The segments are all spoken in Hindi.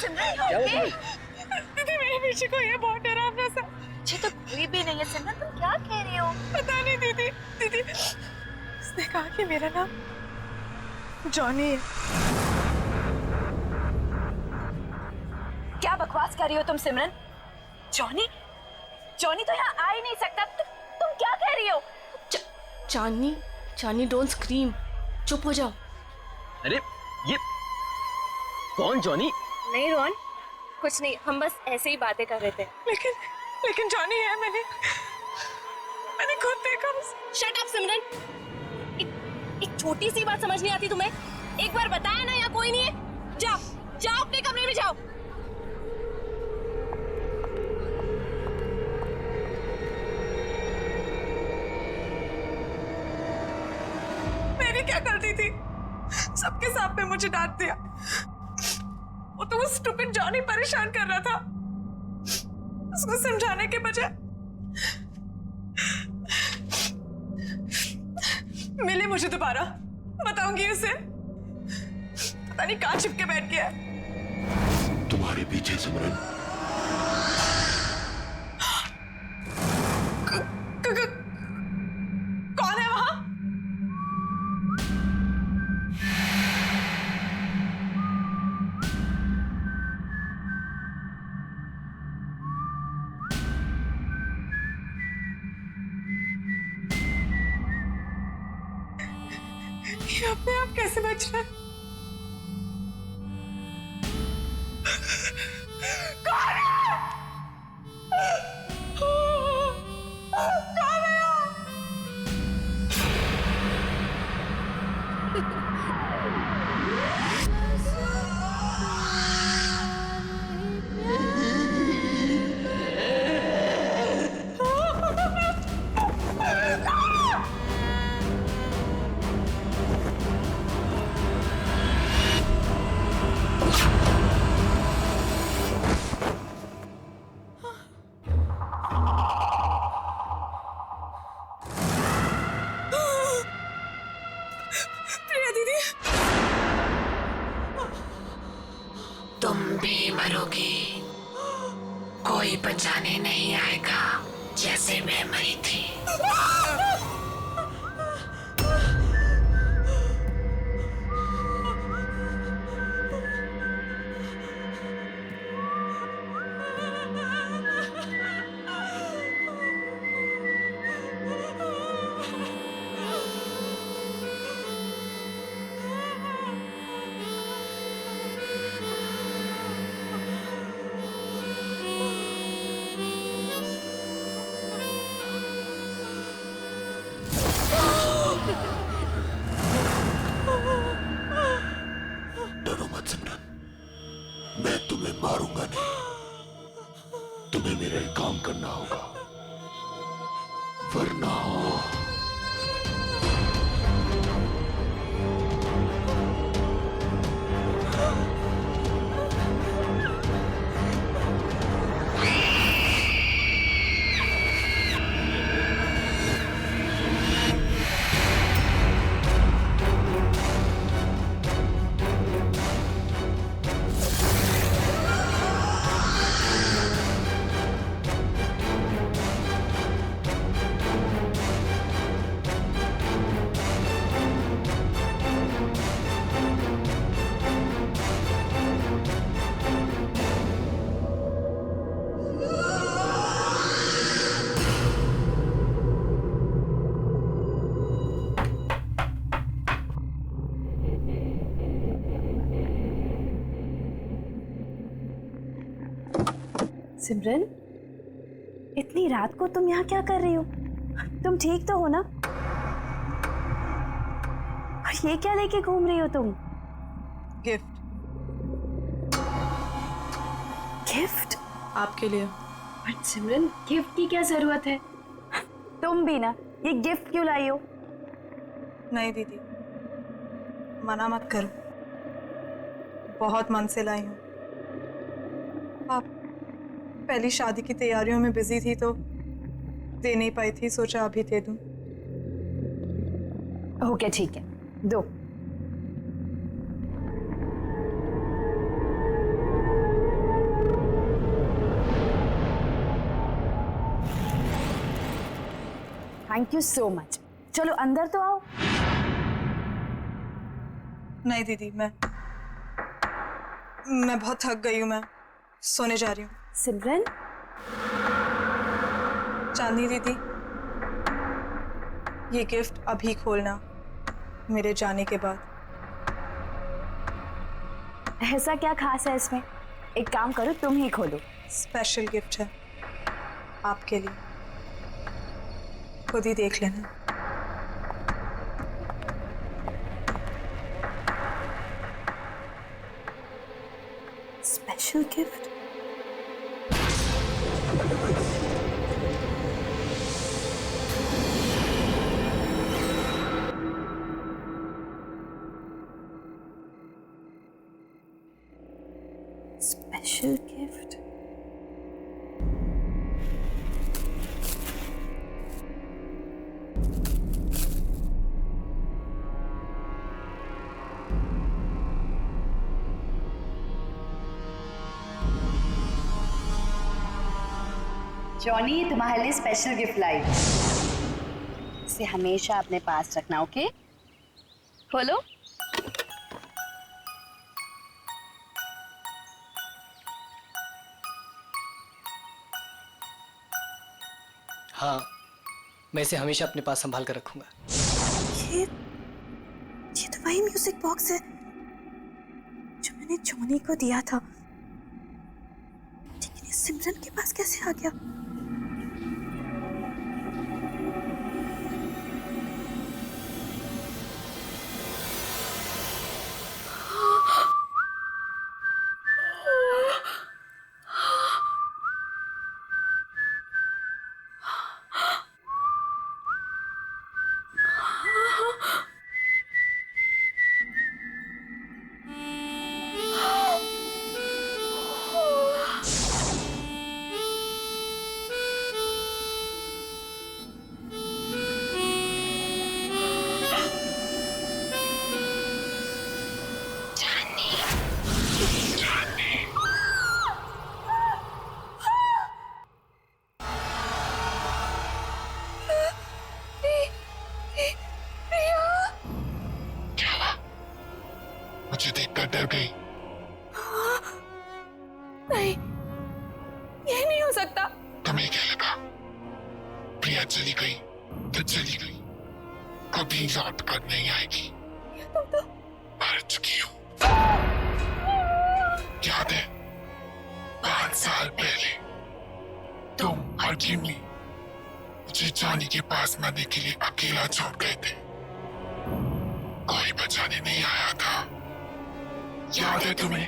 सिमरन क्या हुआ okay? दीदी मेरे पीछे कोई है, बहुत डरावना सा। मुझे तो कोई भी नहीं है सिमरन, तुम क्या कह रही हो? पता नहीं दीदी, दीदी उसने कहा कि मेरा नाम जॉनी है। क्या बकवास कर रही हो तुम सिमरन? जॉनी? जॉनी तो यहाँ आ ही नहीं सकता। तुम क्या कह रही हो? चांदनी, चांदनी डोंट स्क्रीम, चुप हो जाओ। अरे ये कौन जॉनी? नहीं रोहन, कुछ नहीं, हम बस ऐसे ही बातें कर रहे थे। लेकिन जॉनी है, मैंने खुद देखा उसे। शट अप सिमरन, एक छोटी सी बात समझ नहीं आती तुम्हें? एक बार बताया ना यहाँ कोई नहीं है। जाओ जाओ अपने कमरे में जाओ। मैंने क्या गलती थी? सबके सामने मुझे डांट दिया। वो तो वो स्टूपिड जॉनी परेशान कर रहा था, उसको समझाने के बजाय। मिले मुझे दोबारा, बताऊंगी उसे। पता नहीं कहाँ छिप के बैठ गया। तुम्हारे पीछे सिमरन। कौन है वहां? ये अपने आप कैसे बच रहा है? कौन है? कौन है? प्रिया दीदी, तुम भी मरोगी, कोई बचाने नहीं आएगा जैसे मैं मरी थी। डरो मत सिमरन, मैं तुम्हें मारूंगा नहीं। तुम्हें मेरा एक काम करना होगा, वरना सिमरन, इतनी रात को तुम यहाँ क्या कर रही हो? तुम ठीक तो हो ना? और ये क्या लेके घूम रही हो तुम? गिफ्ट। गिफ्ट? आपके लिए। बट सिमरन, गिफ्ट की क्या जरूरत है? तुम भी ना, ये गिफ्ट क्यों लाई हो? नहीं दीदी, मना मत करो, बहुत मन से लाई हूँ। आप पहली शादी की तैयारियों में बिजी थी तो दे नहीं पाई थी, सोचा अभी दे दूं। ओके ठीक है, दो। Thank you so much. चलो अंदर तो आओ। नहीं दीदी, मैं बहुत थक गई हूँ, मैं सोने जा रही हूँ। सिमरन, चांदनी दीदी, ये गिफ्ट अभी खोलना, मेरे जाने के बाद। ऐसा क्या खास है इसमें? एक काम करो, तुम ही खोलो। स्पेशल गिफ्ट है आपके लिए, खुद ही देख लेना। Special gift? Special gift? Johnny, तुम्हारे लिए स्पेशल गिफ्ट लाई। इसे हमेशा अपने पास रखना, ओके? खोलो। हाँ, मैं इसे हमेशा अपने पास संभाल कर रखूंगा। ये तो वही म्यूजिक बॉक्स है जो मैंने जॉनी को दिया था, लेकिन ये सिमरन के पास कैसे आ गया? मुझे देखकर डर गई। नहीं, ये नहीं हो सकता। तुम्हें क्या लगा प्रिया चली गई तो चली गई, कभी लौट कर नहीं आएगी। तुम तो मर चुकी हूँ। याद है 5 साल पहले तुम और जिमी मुझे जॉनी के पास मरने के लिए अकेला छोड़ गए थे, कोई बचाने नहीं आया था। याद है तुम्हें?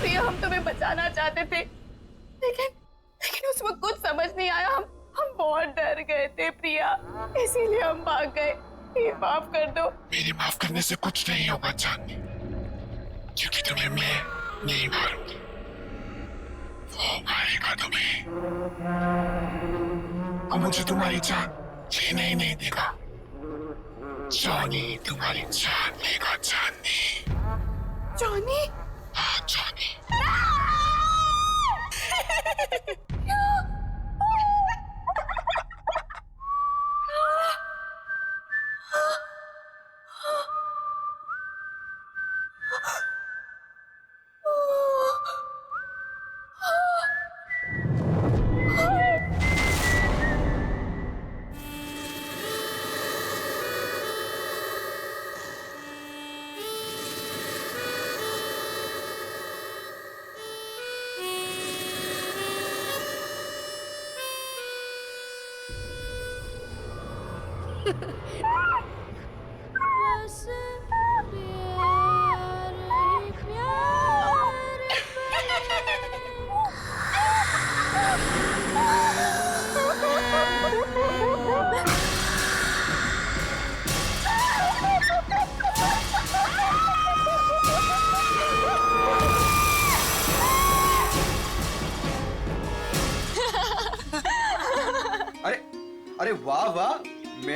प्रिया, हम तुम्हें बचाना चाहते थे, लेकिन उस वक्त कुछ समझ नहीं आया। हम बहुत डर गए थे प्रिया, इसीलिए हम भाग गए। ये माफ कर दो। मेरे माफ करने से कुछ नहीं होगा चांदनी, क्योंकि तुम्हें मैं नहीं मारूंगी, वो मारेगा तुम्हें। और मुझे तुम्हारी जान लेने ही नहीं देगा। जॉनी तुम्हारी जान लेगा चांदनी। जॉनी? हाँ जॉनी।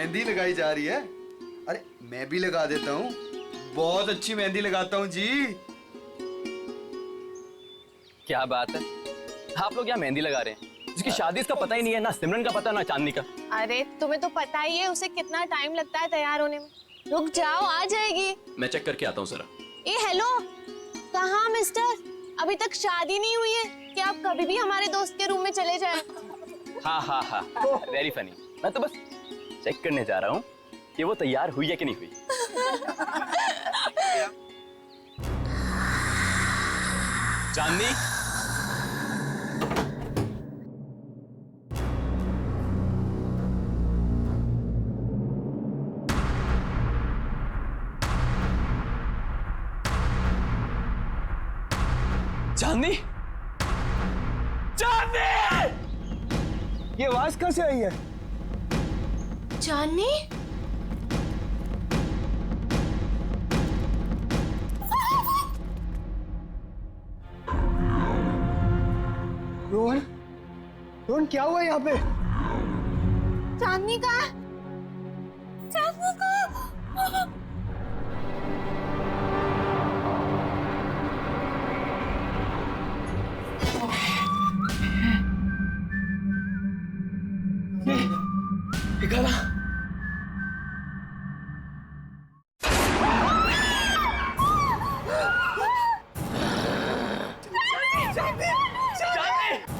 मेहंदी लगाई जा रही है। अरे मैं भी लगा देता हूँ, बहुत अच्छी मेहंदी लगाता हूँ जी। क्या बात है, आप लोग यहाँ मेहंदी लगा रहे हैं? जिसकी शादी इसका पता ही नहीं है, ना सिमरन का पता ना चांदनी का। अरे तुम्हें तो पता ही है उसे कितना टाइम लगता है तैयार होने में। रुक जाओ, आ जाएगी। मैं चेक करके आता हूँ जरा। ए हेलो, कहाँ मिस्टर? अभी तक शादी नहीं हुई है कि आप कभी भी हमारे दोस्त के रूम में चले जाएं? हाँ हाँ हाँ, वेरी फनी। मैं तो बस चेक करने जा रहा हूँ कि वो तैयार हुई है कि नहीं हुई। चांदनी, चांदनी, चांदनी! ये आवाज कहाँ से आई है? चांदनी? रोहन, रोहन क्या हुआ यहाँ पे? चांदनी का? चांदनी का? निकाला।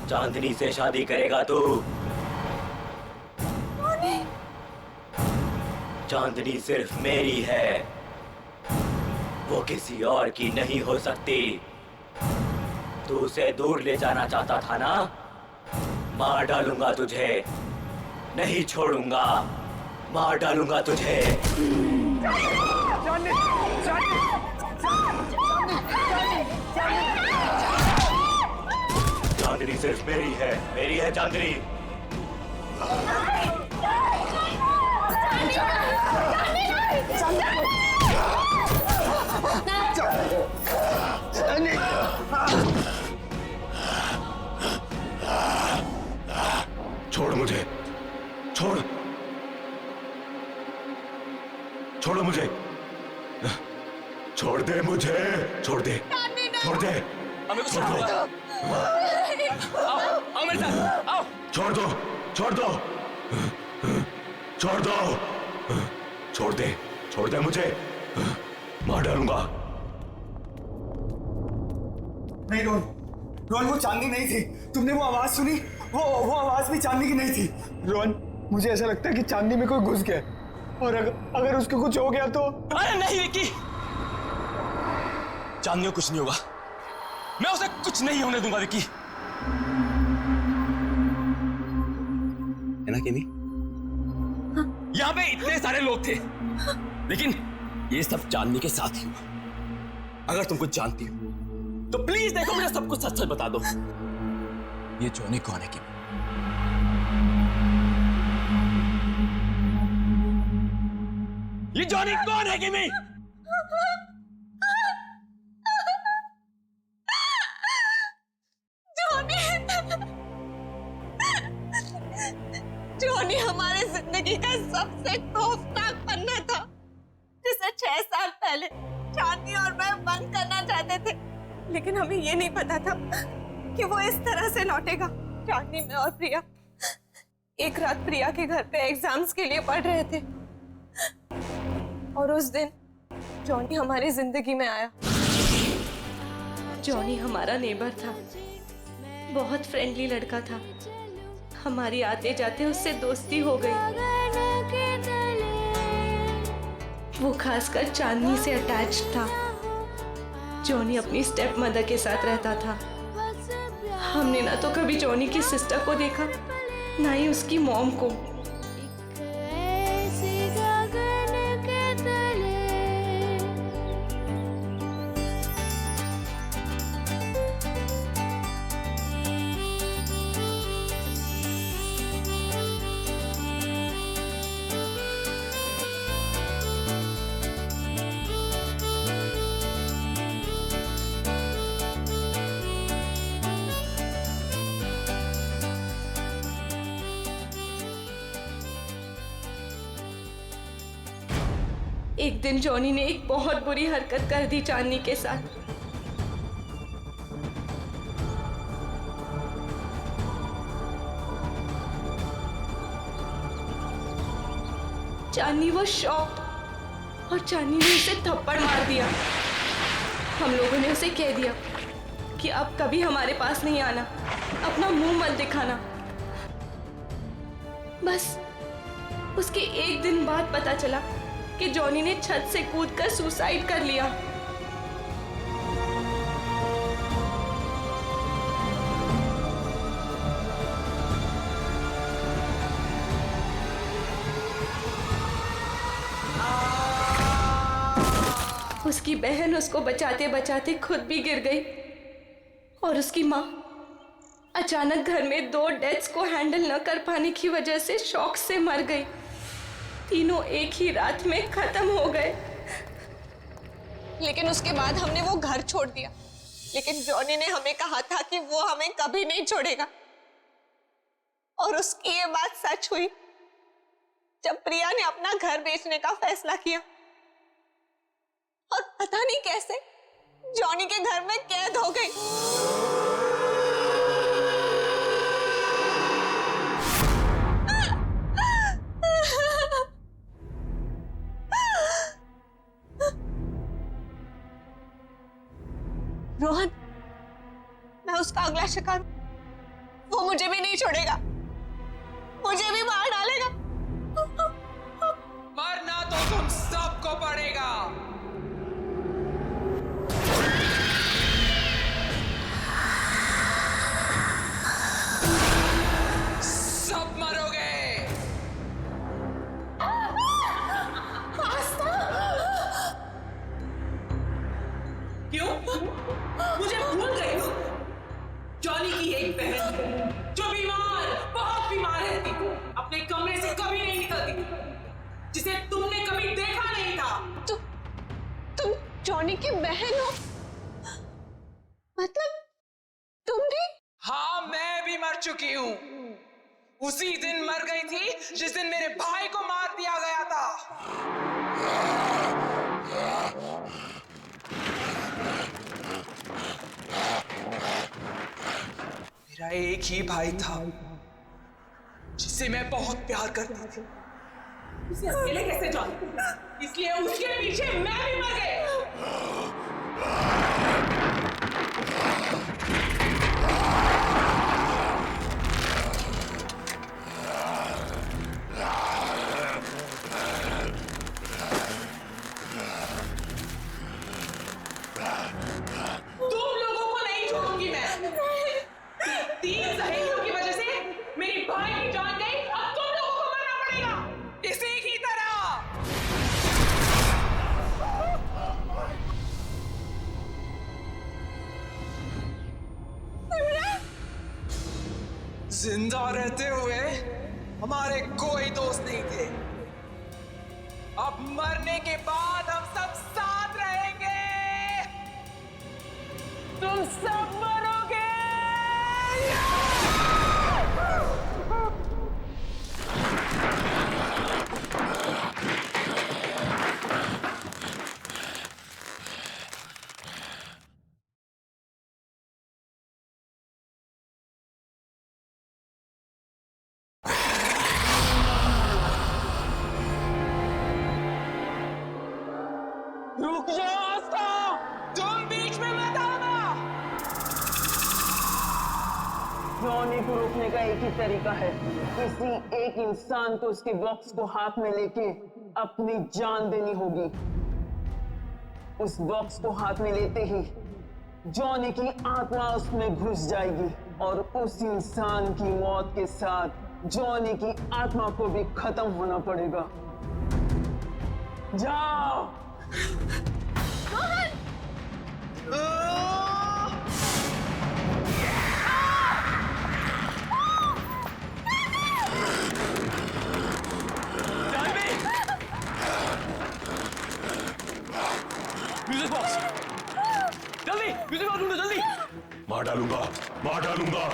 चांदनी से शादी करेगा तू? चांदनी सिर्फ मेरी है, वो किसी और की नहीं हो सकती। तू उसे दूर ले जाना चाहता था ना? मार डालूंगा तुझे, नहीं छोड़ूंगा, मार डालूंगा तुझे। चांदनी सिर्फ मेरी है चांदनी। छोड़ मुझे, छोड़, छोड़ो मुझे, छोड़ दे मुझे, छोड़ दे, छोड़ दे, छोड़ दो, आओ मेरे साथ, आओ। छोड़ दो, छोड़ दो, छोड़ दो, छोड़ दे मुझे, मार डालूंगा। नहीं रोहन, रोहन वो चांदनी नहीं थी। तुमने वो आवाज सुनी? वो आवाज भी चांदनी की नहीं थी। रोहन, मुझे ऐसा लगता है कि चांदनी में कोई घुस गया, और अगर उसको कुछ हो गया तो। अरे नहीं विक्की, चांदनी को कुछ नहीं होगा, मैं उसे कुछ नहीं होने दूंगा विक्की। है ना किमी? यहाँ पे इतने सारे लोग थे, लेकिन ये सब चांदनी के साथ ही हुआ। अगर तुम कुछ जानती हो तो प्लीज देखो, मुझे सब कुछ सच सच बता दो। ये जॉनी कौन है किमी? ये जॉनी कौन है किमी? जॉनी हमारे जिंदगी का सबसे खौफनाक पन्ना था, जिसे 6 साल पहले चांदनी और मैं बंद करना चाहते थे, लेकिन हमें ये नहीं पता था कि वो इस तरह से लौटेगा। चांदनी, मैं और प्रिया एक रात प्रिया के घर पे एग्जाम्स के लिए पढ़ रहे थे, और उस दिन जॉनी हमारी जिंदगी में आया। जॉनी हमारा नेबर था, बहुत फ्रेंडली लड़का था। हमारी आते जाते उससे दोस्ती हो गई। वो खासकर चांदनी से अटैच था। जॉनी अपनी स्टेप मदर के साथ रहता था। हमने ना तो कभी जॉनी की सिस्टर को देखा, ना ही उसकी मॉम को। एक दिन जॉनी ने एक बहुत बुरी हरकत कर दी चांदनी के साथ। चांदनी वो शॉक्ड और चांदनी ने उसे थप्पड़ मार दिया। हम लोगों ने उसे कह दिया कि अब कभी हमारे पास नहीं आना, अपना मुंह मत दिखाना। बस उसके एक दिन बाद पता चला कि जॉनी ने छत से कूदकर सुसाइड कर लिया। उसकी बहन उसको बचाते बचाते खुद भी गिर गई और उसकी माँ अचानक घर में 2 डेथ्स को हैंडल न कर पाने की वजह से शॉक से मर गई। तीनों एक ही रात में खत्म हो गए। लेकिन उसके बाद हमने वो घर छोड़ दिया, लेकिन जॉनी ने हमें कहा था कि वो हमें कभी नहीं छोड़ेगा। और उसकी ये बात सच हुई जब प्रिया ने अपना घर बेचने का फैसला किया और पता नहीं कैसे जॉनी के घर में कैद हो गई। रोहन, मैं उसका अगला शिकार, वो मुझे भी नहीं छोड़ेगा, मुझे भी मार डालेगा। मरना तो तुम सबको पड़ेगा। सब मरोगे। क्यों? मुझे भूल गई हो? जॉनी की एक बहन जो बीमार, बहुत बीमार रहती, अपने कमरे से कभी नहीं निकलती, जिसे तुमने कभी देखा नहीं था। तुम जॉनी की बहन हो? मतलब तुम भी? हाँ, मैं भी मर चुकी हूँ। उसी दिन मर गई थी जिस दिन मेरे भाई को मार दिया गया था। मेरा एक ही भाई था जिसे मैं बहुत प्यार करती थी। उसे अकेले कैसे जान? इसलिए उसके पीछे मैं भी मर गई। तुम लोगों को नहीं छोड़ूंगी मैं। 3 सहेलियों की वजह से मेरी भाई की जान गई, अब तुम लोगों को मरना पड़ेगा इसी की तरह। जिंदा रहते हुए हमारे कोई दोस्त नहीं थे। अब मरने के बाद हम सब साथ रहेंगे। तुम सब मरोगे। रुक जाओ आस्था, तुम बीच में मत आना। जॉनी को रोकने का एक ही तरीका है, किसी एक इंसान को उसके बॉक्स को हाथ में लेके अपनी जान देनी होगी। उस बॉक्स को हाथ में लेते ही जॉनी की आत्मा उसमें घुस जाएगी और उस इंसान की मौत के साथ जॉनी की आत्मा को भी खत्म होना पड़ेगा। जाओ। म्यूजिक बॉक्स, जल्दी म्यूजिक बॉक्स ढूंढो, जल्दी। मार डालूंगा, मार डालूंगा।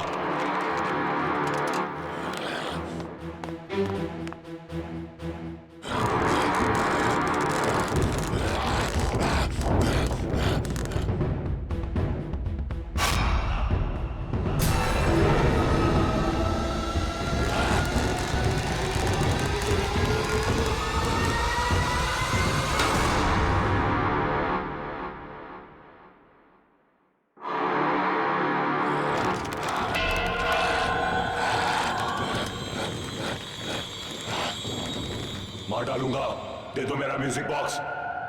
डालूंगा। दे दो मेरा म्यूजिक बॉक्स,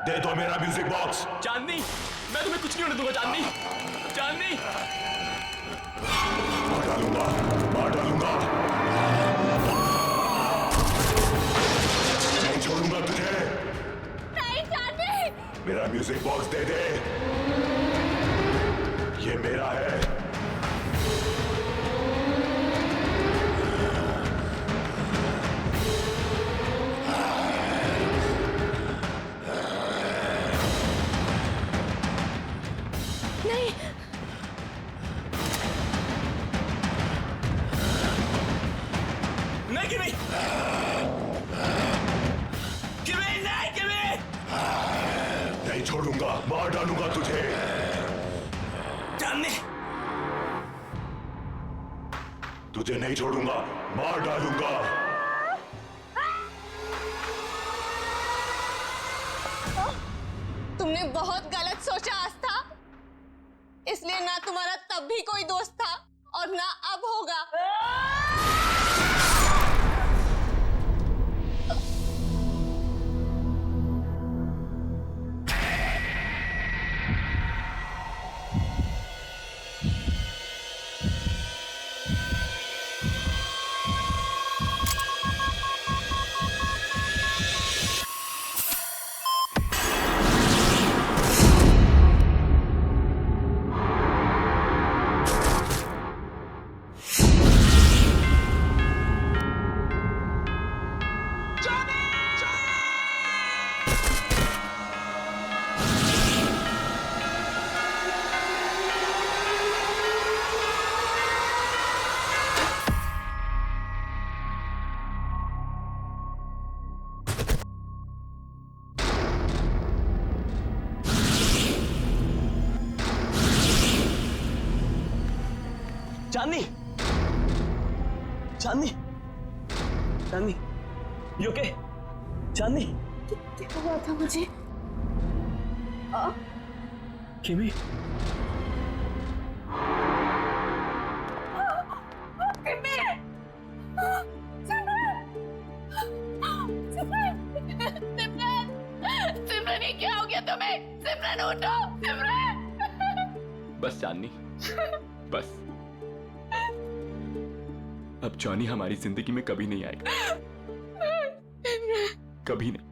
दे दो मेरा म्यूजिक बॉक्स। चांदनी, मैं तुम्हें कुछ नहीं होने दूंगा चांदनी। चांदनी, मार डालूंगा, मार डालूंगा। नहीं छोड़ूंगा तुझे। नहीं चांदनी। मेरा म्यूजिक बॉक्स दे दे, ये मेरा है। नहीं नहीं किमी, किमी नहीं, किमी नहीं छोड़ूंगा, मार डालूंगा तुझे। चांदनी, तुझे नहीं छोड़ूंगा, मार डालूंगा। तुमने बहुत गलत सोचा आस्था, इसलिए ना तुम्हारा तब भी कोई दोस्त था और ना अब होगा। चांदनी, चांदनी, चांदनी, यू ओके? चांदनी, क्या हुआ था मुझे? किमी, सिमरन, ये क्या हो गया तुम्हें? सिमरन उठो, सिमरन। बस चांदनी, बस। अब जॉनी हमारी जिंदगी में कभी नहीं आएगा, कभी नहीं।